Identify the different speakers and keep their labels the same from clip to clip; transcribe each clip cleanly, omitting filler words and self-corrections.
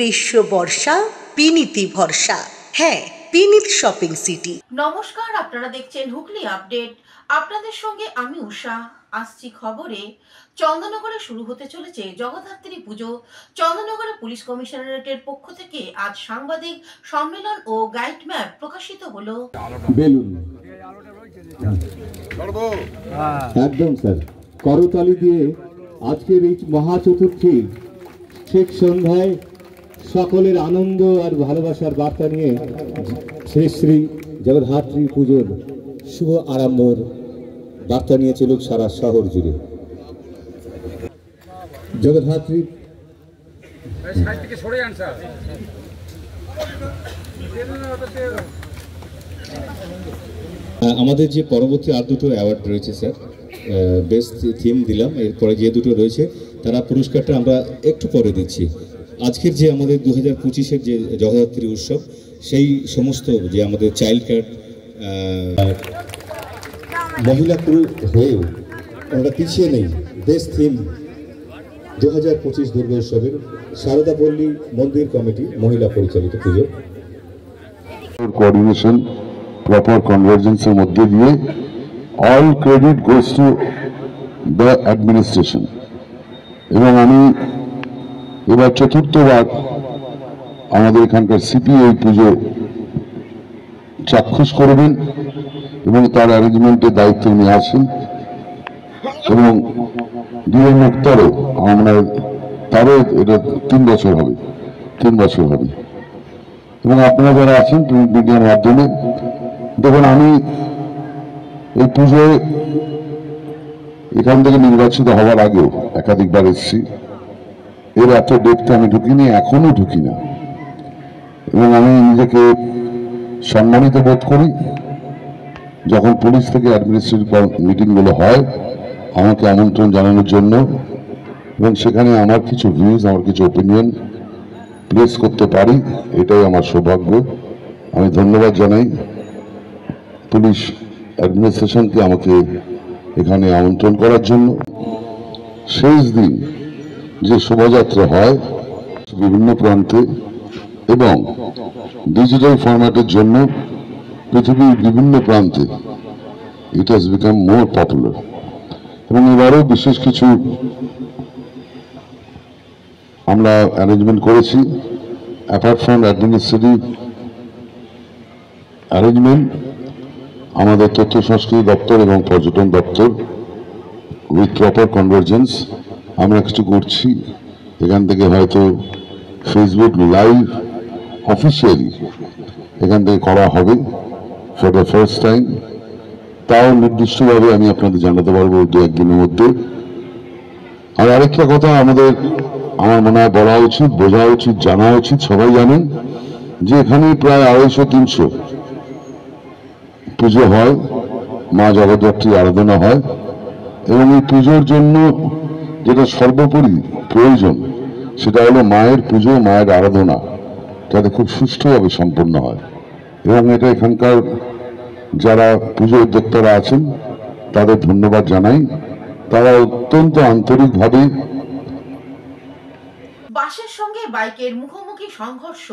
Speaker 1: গ্রীষ্ম বর্ষা বিনীতি ভরসা। হ্যাঁ, বিনীত শপিং সিটি।
Speaker 2: নমস্কার, আপনারা দেখছেন হুগলি আপডেট। আপনাদের সঙ্গে আমি উষা। আসছি খবরে। চন্দননগরে শুরু হতে চলেছে জগদ্ধাত্রী পুজো। চন্দননগরে পুলিশ কমিশনারেটের পক্ষ থেকে আজ সাংবাদিক সম্মেলন ও গাইড ম্যাপ প্রকাশিত হলো।
Speaker 3: একদম স্যার, করতালি দিয়ে আজকের এই মহা চতুর্থী শেষ সন্ধ্যায় সকলের আনন্দ আর ভালোবাসার বার্তা নিয়ে শ্রী শ্রী জগদ্ধাত্রী পুজোর শুভ আরম্ভর বার্তা নিয়ে চলুক সারা শহর জুড়ে। জগদ্ধাত্রী আমাদের যে পরবর্তী আর দুটো অ্যাওয়ার্ড রয়েছে স্যার, বেস্ট থিম দিলাম, এরপরে যে দুটো রয়েছে তারা পুরস্কারটা আমরা একটু পরে দিচ্ছি। আজকের যে আমাদের 2025-এর যে জগদ্ধাত্রী উৎসব, সেই সমস্ত যে আমাদের চাইল্ড কার্ড মহিলা ক্রু হয়েও আমরা পিছিয়ে নেই। বেস্ট থিম 2025 দুর্গা উৎসবের সারদা পল্লী মন্দির কমিটি মহিলা পরিচালিত পুজো।
Speaker 4: কোঅর্ডিনেশন, প্রপার কনভার্জেন্সের মধ্যে দিয়ে all credit goes to the administration. এবং আমি এবার চতুর্থবার আমাদের এখানকার সিপি এই পুজো চাক্ষুষ করবেন এবং তার অ্যারেঞ্জমেন্টের দায়িত্ব নিয়ে আসেন। এবং ডিএ মুক্তারও আমরা তারও এটা 3 বছর হবে। এবং আপনারা যারা আছেন প্রিন্ট মিডিয়ার মাধ্যমে দেখুন, আমি এই পুজোয় এখান থেকে নির্বাচিত হওয়ার আগেও একাধিকবার এসেছি। এর এত ডেপথে আমি ঢুকিনি, এখনো ঢুকি না। এবং আমি নিজেকে সম্মানিত বোধ করি যখন পুলিশ থেকে অ্যাডমিনিস্ট্রেটিভ মিটিংগুলো হয় আমাকে আমন্ত্রণ জানানোর জন্য, এবং সেখানে আমার কিছু ভিউজ, আমার কিছু ওপিনিয়ন প্লেস করতে পারি। এটাই আমার সৌভাগ্য। আমি ধন্যবাদ জানাই পুলিশ অ্যাডমিনিস্ট্রেশনকে আমাকে এখানে আমন্ত্রণ করার জন্য। শেষ দিন যে শোভাযাত্রা হয় বিভিন্ন প্রান্তে এবং ডিজিটাল ফরম্যাটের জন্য পৃথিবীর বিভিন্ন প্রান্তে it has become more popular. এবং এবারও বিশেষ কিছু আমরা অ্যারেঞ্জমেন্ট করেছি। অ্যাপার্ট ফ্রম অ্যাডমিনিস্ট্রেটিভ অ্যারেঞ্জমেন্ট, আমাদের তথ্য সংস্কৃতি দপ্তর এবং পর্যটন দপ্তর উইথ প্রপার কনভার্জেন্স আমরা কিছু করছি। এখান থেকে হয়তো ফেসবুক লাইভ অফিসিয়ালি এখান থেকে করা হবে ফর দ্য ফার্স্ট টাইম। তাও নির্দিষ্টভাবে আমি আপনাদের জানাতে পারবো 2-1 দিনের মধ্যে। আর আরেকটা কথা আমার মনে হয় বলা উচিত, বোঝা উচিত, জানা উচিত, সবাই জানেন যে এখানে প্রায় 250-300 পুজো হয়, মা জগদ্ধাত্রী আরাধনা হয়। এবং এই পুজোর জন্য যেটা সর্বোপরি প্রয়োজন সেটা হলো মায়ের পুজো, মায়ের আরাধনা যাতে খুব সুষ্ঠুভাবে সম্পন্ন হয়। এবং এটা এখানকার যারা পুজো উদ্যোক্তারা আছেন তাদের ধন্যবাদ জানাই। তারা অত্যন্ত আন্তরিকভাবে।
Speaker 2: বাসের সঙ্গে বাইকের মুখোমুখি সংঘর্ষ,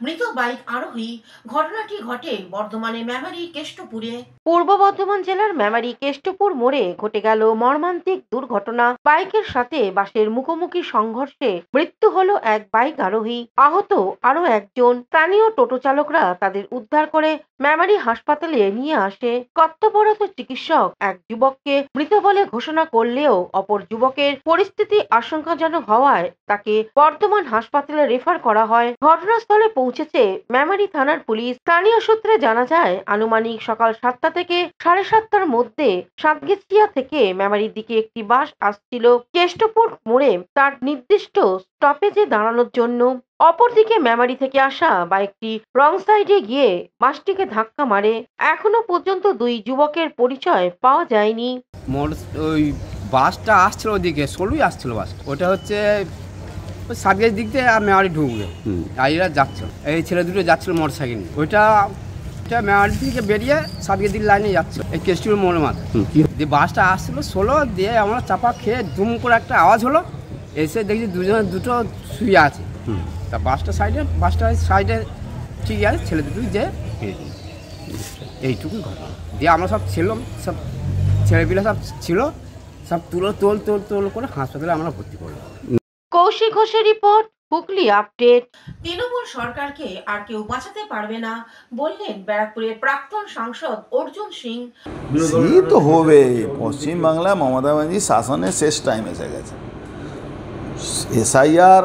Speaker 2: মৃত বাইক আরোহী। ঘটনাটি ঘটে বর্ধমানে মেমারি কেষ্টপুরে। পূর্ব বর্ধমান জেলার মেমারি কেষ্টপুর মোড়ে ঘটে গেল মর্মান্তিক দুর্ঘটনা। বাইকের সাথে বাসের মুখোমুখি সংঘর্ষে মৃত্যু হলো এক বাইক আরোহী, আহত আরো একজন। স্থানীয় টোটো চালকরা তাদের উদ্ধার করে মেমারি হাসপাতালে নিয়ে আসে। কর্তব্যরত চিকিৎসক এক যুবককে মৃত বলে ঘোষণা করলেও অপর যুবকের পরিস্থিতি আশঙ্কাজনক হওয়ায় তাকে বর্ধমান হাসপাতালে রেফার করা হয়। ঘটনাস্থলে পৌঁছেছে মেমারি থানার পুলিশ। স্থানীয় সূত্রে জানা যায়, আনুমানিক সকাল 7টা থেকে 7:30টার মধ্যে সাতগেছিয়া থেকে মেমারির দিকে একটি বাস আসছিল কেষ্টপুর মোড়ে তার নির্দিষ্ট স্টপেজে দাঁড়ানোর জন্য। অপরদিকে মেমারি থেকে আসা বাইকটি রং সাইডে গিয়ে বাসটিকে ধাক্কা মারে। এখনো পর্যন্ত 2 যুবকের পরিচয় পাওয়া যায়নি।
Speaker 5: ওই বাসটা আসছিল ওদিকে, সলুই আসছিল বাস। ওটা হচ্ছে সাতগেজ দিক দিয়ে মেমারি ঢুকবে, আর এরা যাচ্ছিল, এই ছেলে দুটো যাচ্ছিল মোটর সাইকেল নিয়ে। ওইটা মেমারি থেকে বেরিয়ে সাতগেজ দিক লাইনে যাচ্ছিল এই কেষ্টপুর মোড়ের মাথায়। দিয়ে বাসটা আসছিল 16 দিয়ে আমরা চাপা খেয়ে ধুম করে একটা আওয়াজ হলো। এসে দেখছি দুটো শুয়ে আছে। তা বাসটার সাইডে ঠিক আছে, ছেলে দুটো যে এইটুকুই ঘটনা। দিয়ে আমরা সব ছিলাম, সব ছেলেপিলা সব ছিল, সব তোল করে হাসপাতালে আমরা ভর্তি করলাম।
Speaker 2: কৌশিক ঘোষের রিপোর্ট, হুগলি আপডেট। তৃণমূল সরকারকে আর কেউ বাঁচাতে পারবে না বললেন ব্যারাকপুরের প্রাক্তন সাংসদ অর্জুন সিং।
Speaker 6: সে তো হবে, পশ্চিমবাংলায় মমতা ব্যানার্জি শাসনের শেষ টাইম এসে গেছে। এসআইআর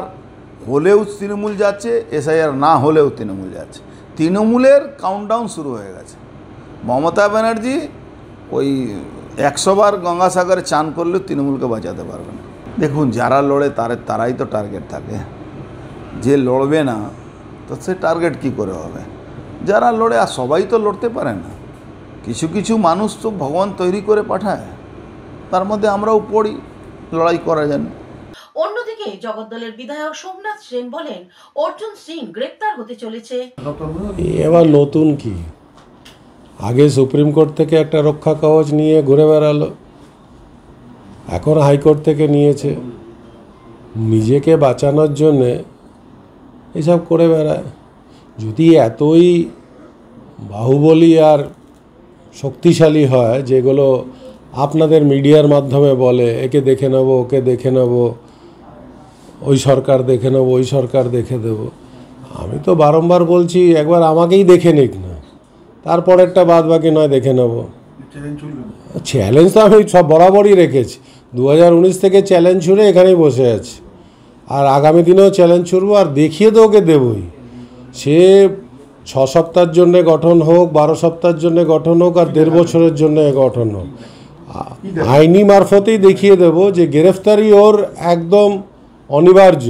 Speaker 6: হলেও তৃণমূল যাচ্ছে, এসআইআর না হলেও তৃণমূল যাচ্ছে। তৃণমূলের কাউন্টডাউন শুরু হয়ে গেছে। মমতা ব্যানার্জি ওই 100 বার গঙ্গাসাগরে চান করলেও তৃণমূলকে বাঁচাতে পারবে না। দেখুন, যারা লড়ে তারাই তো টার্গেট থাকে, যে লড়বে না তো সে টার্গেট কী করে হবে? যারা লড়ে, আর সবাই তো লড়তে পারে না, কিছু কিছু মানুষ তো ভগবান তৈরি করে পাঠায়, তার মধ্যে আমরাও পড়ি, লড়াই করা যায় না।
Speaker 2: অন্যদিকে জগদ্দলের বিধায়ক সোমনাথ সেন বলেন অর্জুন সিং গ্রেপ্তার হতে চলেছে।
Speaker 7: এবার নতুন কি, আগে সুপ্রিম কোর্ট থেকে একটা রক্ষা কবচ নিয়ে ঘুরে বেড়ালো, এখন হাইকোর্ট থেকে নিয়েছে। নিজেকে বাঁচানোর জন্যে এসব করে বেড়ায়। যদি এতই বাহুবলী আর শক্তিশালী হয়, যেগুলো আপনাদের মিডিয়ার মাধ্যমে বলে একে দেখে নেব, ওকে দেখে নেব, ওই সরকার দেখে নেব, ওই সরকার দেখে দেব, আমি তো বারংবার বলছি একবার আমাকেই দেখে নিক না, তারপরেরটা বাদ বাকি নয় দেখে নেব। চ্যালেঞ্জ তো আমি সব বরাবরই রেখেছি, 2019 থেকে চ্যালেঞ্জ ছুড়ে এখানেই বসে আছি, আর আগামী দিনেও চ্যালেঞ্জ ছুড়বো, আর দেখিয়ে তো ওকে দেবই। সে 6 সপ্তাহের জন্য গঠন হোক, 12 সপ্তাহের জন্য গঠন হোক, আর 1.5 বছরের জন্য গঠন হোক, আইনি মারফতেই দেখিয়ে দেব যে গ্রেফতারি ওর একদম অনিবার্য।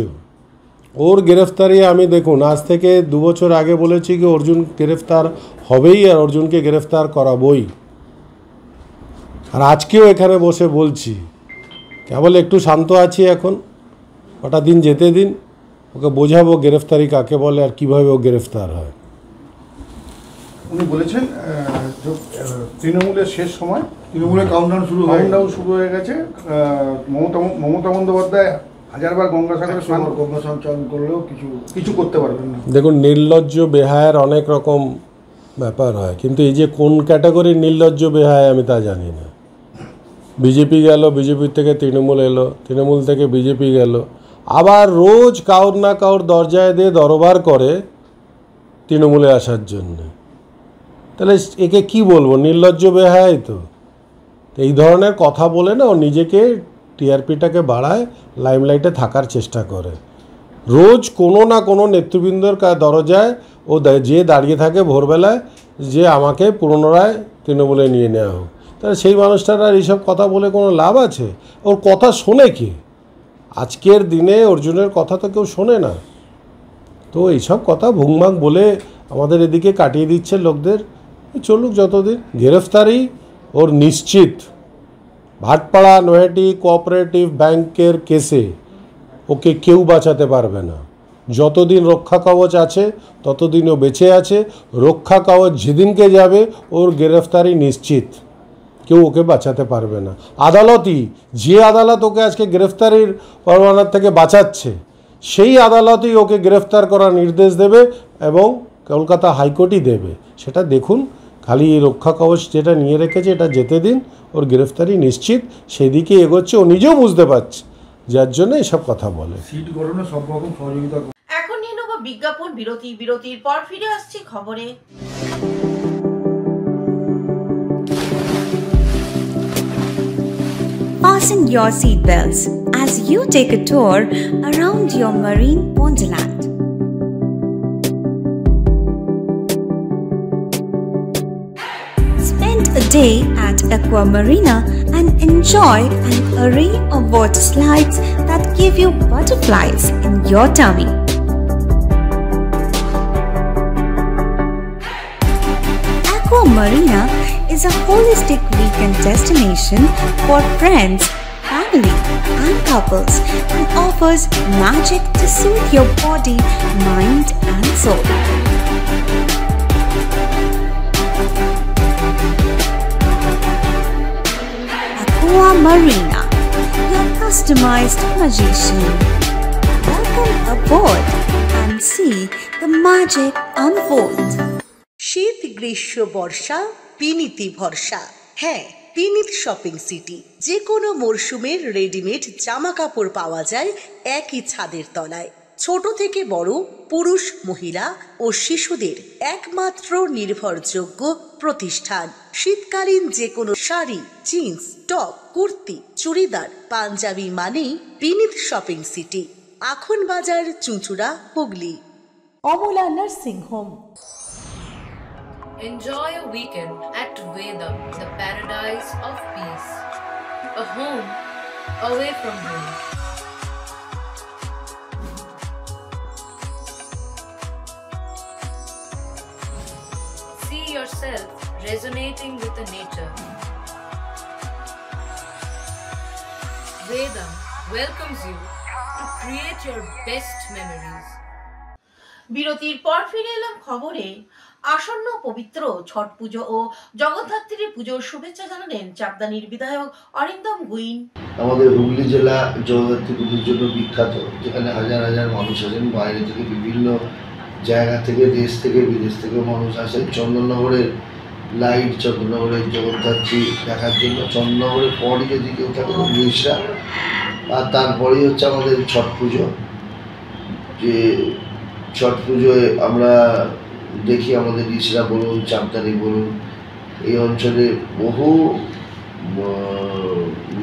Speaker 7: ওর গ্রেফতারি আমি, দেখুন, আজ থেকে 2 বছর আগে বলেছি কি অর্জুন গ্রেফতার হবেই, আর অর্জুনকে গ্রেফতার করাবই। আর আজকেও এখানে বসে বলছি, কেবল একটু শান্ত আছি এখন, কটা দিন যেতে দিন, ওকে বোঝাবো গ্রেফতারি কাকে বলে আর কীভাবে ও গ্রেফতার হয়।
Speaker 8: উনি বলেছেন তৃণমূলের শেষ সময়, তৃণমূলের কাউন্টডাউন শুরু হয়ে গেছে। মমতা বন্দ্যোপাধ্যায় 1000 বার গঙ্গাসাগরে স্নান করলেও কিছু করতে পারবেন না।
Speaker 7: দেখুন, নির্লজ্জ বেহায়ের অনেক রকম ব্যাপার হয়, কিন্তু এই যে কোন ক্যাটাগরির নির্লজ্জ বেহায় আমি তা জানি না। বিজেপি গেল, বিজেপির থেকে তৃণমূল এলো, তৃণমূল থেকে বিজেপি গেল, আবার রোজ কাউর না কাউর দরজায় দিয়ে দরবার করে তৃণমূলে আসার জন্যে। তাহলে একে কি বলবো, নির্লজ্জ বেহায় তো। এই ধরনের কথা বলে না ও নিজেকে টিআরপিটাকে বাড়ায়, লাইমলাইটে থাকার চেষ্টা করে। রোজ কোনো না কোনো নেতৃবৃন্দর দরজায় ও যে দাঁড়িয়ে থাকে ভোরবেলায়, যে আমাকে পুনরায় তৃণমূলে নিয়ে নেওয়া হোক। তাহলে সেই মানুষটার আর এইসব কথা বলে কোনো লাভ আছে? ওর কথা শোনে কে? আজকের দিনে অর্জুনের কথা তো কেউ শোনে না। তো এইসব কথা ভুংভাং বলে আমাদের এদিকে কাটিয়ে দিচ্ছে লোকদের। চলুক যতদিন, গ্রেফতারি ওর নিশ্চিত। ভাটপাড়া নৈহাটি কোঅপারেটিভ ব্যাংকের কেসে ওকে কেউ বাঁচাতে পারবে না। যতদিন রক্ষা কবচ আছে ততদিন ও বেঁচে আছে। রক্ষা কবচ যেদিনকে যাবে ওর গ্রেফতারি নিশ্চিত, কেউ ওকে বাঁচাতে পারবে না। আদালতই, যে আদালত ওকে আজকে গ্রেফতারির পরোয়ানার থেকে বাঁচাচ্ছে, সেই আদালতই ওকে গ্রেফতার করার নির্দেশ দেবে, এবং কলকাতা হাইকোর্টই দেবে। সেটা দেখুন, খালি রক্ষা কবচ যেটা নিয়ে রেখেছে এটা যেতে দিন, ওর গ্রেফতারি নিশ্চিত। সেদিকে এগোচ্ছে, ও নিজেও বুঝতে পারছে, যার জন্য এসব কথা বলে।
Speaker 8: সিট গঠনে সব রকম সহযোগিতা।
Speaker 2: এখন নিয়ে নেব বিজ্ঞাপন বিরতি। বিরতির পর ফিরে আসছি খবরে।
Speaker 9: Fasten your seatbelts as you take a tour around your marine wonderland. Spend a day at Aqua Marina and enjoy an array of water slides that give you butterflies in your tummy. Aqua Marina is a holistic weekend destination for friends, family, and couples, and offers magic to soothe your body, mind, and soul. Aqua Marina, your customized magician. Welcome aboard and and see the magic unfold.
Speaker 1: শীত গ্রীষ্ম বর্ষা পিনিতি ভরসা। হ্যাঁ, পিনিত shopping city. যে কোনো মরশুমের readymade জামা কাপড় পাওয়া যায় একই ছাদের তলায়। ছোট থেকে বড়, পুরুষ মহিলা ও শিশুদের একমাত্র নির্ভরযোগ্য প্রতিষ্ঠান। শীতকালীন যে কোনো শাড়ি, জিন্স, টপ, কুর্তি, চুড়িদার, পাঞ্জাবি মানেই পিনিত শপিং সিটি। আখন বাজার, চুঁচুড়া, Hooghly. Amala nursing home.
Speaker 10: Enjoy a weekend at Vedam, the paradise of peace. A home away from home. See yourself resonating with the nature. Vedam welcomes you to create your best memories.
Speaker 2: বিরতির পর ফিরে এলাম খবরে। আসন্ন পবিত্র ছট পুজো ও জগদ্ধাত্রী পুজোর শুভেচ্ছা জানালেন চাপদানির বিধায়ক অরিন্দম গুইন।
Speaker 11: আমাদের হুগলি জেলা জগদ্ধাত্রী পুজোর জন্য বিখ্যাত, যেখানে হাজার হাজার মানুষ আছেন, বাইরে থেকে বিভিন্ন জায়গা থেকে, দেশ থেকে বিদেশ থেকেও মানুষ আসেন চন্দননগরের লাইট, চন্দননগরের জগদ্ধাত্রী দেখার জন্য। চন্দননগরের পরই যদি কেউ থাকে উড়িষ্যা, আর তারপরেই হচ্ছে আমাদের ছট পুজো। যে ছট পুজোয় আমরা দেখি আমাদের ইসরা বলুন, চাপদানি বলুন, এই অঞ্চলে বহু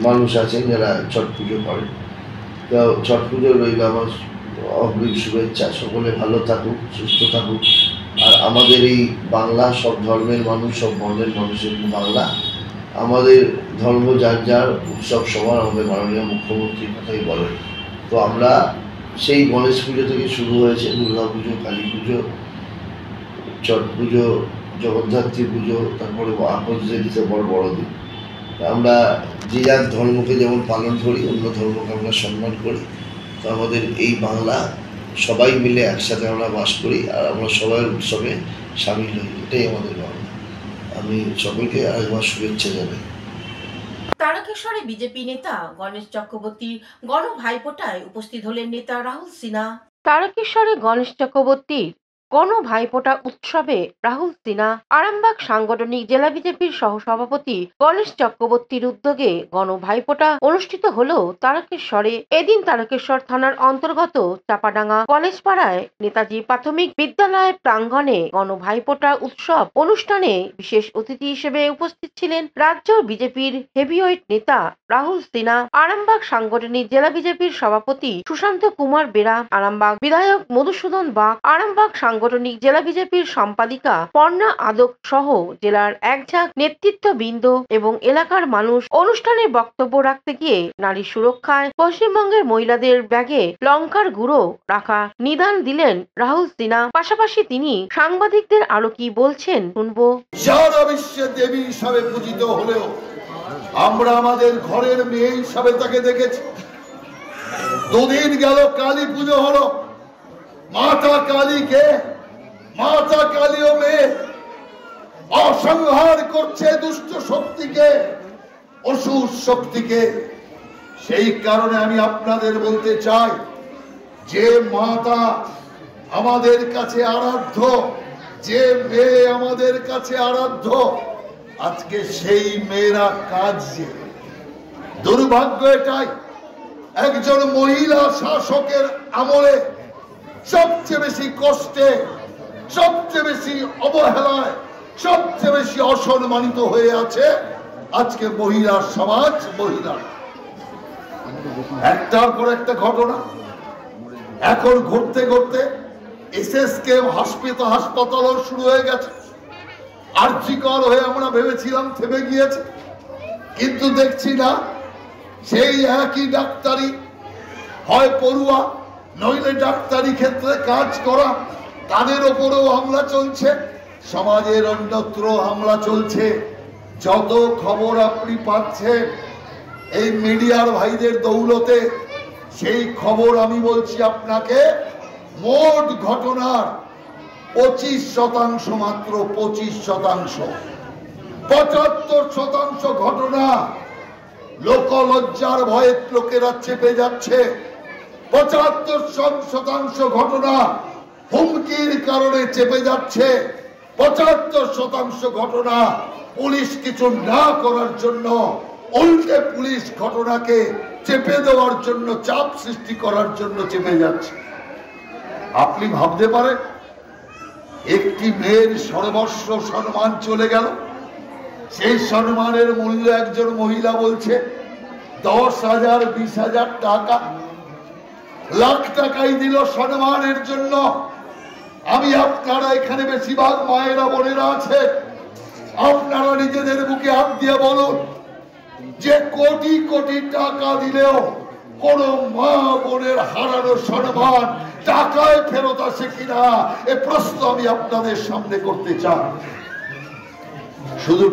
Speaker 11: মানুষ আছেন যারা ছট পুজো করেন। তো ছট পুজো রইল আমার অগ্রিম শুভেচ্ছা। সকলে ভালো থাকুক, সুস্থ থাকুক। আর আমাদের এই বাংলা সব ধর্মের মানুষ, সব বর্ণের মানুষের বাংলা। আমাদের ধর্ম যার যার, উৎসব সবার। আমাদের মাননীয় মুখ্যমন্ত্রীর কথাই বলেন। তো আমরা সেই গণেশ পুজো থেকে শুরু হয়েছে দুর্গা পুজো, কালী পুজো, ছট পুজো, জগদ্ধাত্রী পুজো, তারপরে ২৫ ডিসেম্বর বড়দিন। আমরা যে যার ধর্মকে যেমন পালন করি, অন্য ধর্মকে আমরা সম্মান করি। তো আমাদের এই বাংলা সবাই মিলে একসাথে আমরা বাস করি, আর আমরা সবাই উৎসবে সামিল হই। এটাই আমাদের বাংলা। আমি সকলকে আরেকবার শুভেচ্ছা জানাই।
Speaker 2: তারকেশ্বরে বিজেপি নেতা গণেশ চক্রবর্তীর গণ ভাইফোঁটায় উপস্থিত হলেন নেতা রাহুল সিনহা। তারকেশ্বরে গণেশ চক্রবর্তীর গণ ভাইফোঁটা উৎসবে রাহুল সিনহা, আরামবাগ সাংগঠনিক জেলা বিজেপির সহসভাপতি গণেশ চক্রবর্তীর উদ্যোগে গণ ভাইফোঁটা অনুষ্ঠিত হলো তারকেশ্বরে। এদিন তারকেশ্বর থানার অন্তর্গত চাপাডাঙ্গা কলেজ পাড়ায় নেতাজি প্রাথমিক বিদ্যালয়ের প্রাঙ্গণে গণ ভাইফোঁটা উৎসব অনুষ্ঠানে বিশেষ অতিথি হিসেবে উপস্থিত ছিলেন রাজ্য বিজেপির হেভিওয়েট নেতা রাহুল সিনহা, আরামবাগ সাংগঠনিক জেলা বিজেপির সভাপতি সুশান্ত কুমার বেরা, আরামবাগ বিধায়ক মধুসূদন বাগ, আরামবাগ সাংগঠনিক জেলা বিজেপির সম্পাদিকা পর্ণা আদক সহ জেলার একঝাঁক নেতৃত্ববৃন্দ এবং এলাকার মানুষ। অনুষ্ঠানে বক্তব্য রাখতে গিয়ে নারী সুরক্ষায় পশ্চিমবঙ্গের মহিলাদের ব্যাগে লঙ্কার গুঁড়ো রাখা নিদান দিলেন রাহুল সিনহা। পাশাপাশি তিনি সাংবাদিকদের আরো কি বলছেন শুনবো।
Speaker 12: সারা বিশ্বে দেবী হিসাবে পূজিত হলেও আমরা আমাদের ঘরের মেয়ে হিসাবে তাকে দেখেছি। দুদিন গেল কালী পুজো হলো। মাতা কালীকে, মাতা কালীও মেয়ে, অসংহার করছে দুষ্ট শক্তিকে, অসুর শক্তিকে। সেই কারণে আমি আপনাদের বলতে চাই, যে মাতা আমাদের কাছে আরাধ্য, যে মেয়ে আমাদের কাছে আরাধ্য, আজকে সেই মেয়েরা কাজ। দুর্ভাগ্য এটাই, একজন মহিলা শাসকের আমলে সবচেয়ে বেশি কষ্টে, সবচেয়ে বেশি অবহেলায়, সবচেয়ে বেশি অসম্মানিত হয়ে আছে আজকে মহিলা সমাজ। মহিলা একটার পর একটা ঘটনা এখন ঘটতে ঘটতে এসএসকে হাসপাতালও শুরু হয়ে গেছে। আর্জিকর হয়ে আমরা ভেবেছিলাম থেমে গিয়েছে, কিন্তু দেখছি না। সেই একই ডাক্তারি, হয় পড়ুয়া নইলে ডাক্তারি ক্ষেত্রে কাজ করা, তাদের ওপরেও হামলা চলছে, সমাজের অন্যত্র হামলা চলছে। যত খবর আপনি পাচ্ছেন এই মিডিয়ার ভাইদের দৌলতে, সেই খবর আমি বলছি আপনাকে, মোট ঘটনার 25% মাত্র 25%। 75% ঘটনা লোকলজ্জার ভয়ে লোকেরা চেপে যাচ্ছে। 75% ঘটনা হুমকির কারণে চেপে যাচ্ছে। 75% ঘটনা পুলিশ কিছু না করার জন্য, উল্টে পুলিশ ঘটনাকে চেপে দেওয়ার জন্য, চাপ সৃষ্টি করার জন্য চেপে যাচ্ছে। আপনি ভাবতে পারেন একটি মেয়ের সর্বস্ব সম্মান চলে গেল, সেই সম্মানের মূল্য একজন মহিলা বলছে 10,000 20,000 টাকা, লাখ টাকাই দিল সম্মানের জন্য। আমি আপনারা এখানে বেশিরভাগ মায়েরা বোনেরা আছে, আপনারা নিজেদের বুকে হাত দিয়ে বলুন যে কোটি কোটি টাকা দিলেও কোন মা বোনের হারানো সম্মান টাকায় ফেরত আসে কিনা এ প্রশ্ন আমি আপনাদের সামনে করতে চাই। শুধু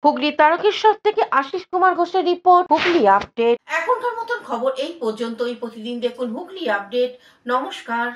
Speaker 2: হুগলি তারকেশ্বর থেকে আশিস কুমার ঘোষের রিপোর্ট, হুগলি আপডেট। এখনকার মতন খবর এই পর্যন্তই। প্রতিদিন দেখুন হুগলি আপডেট। নমস্কার।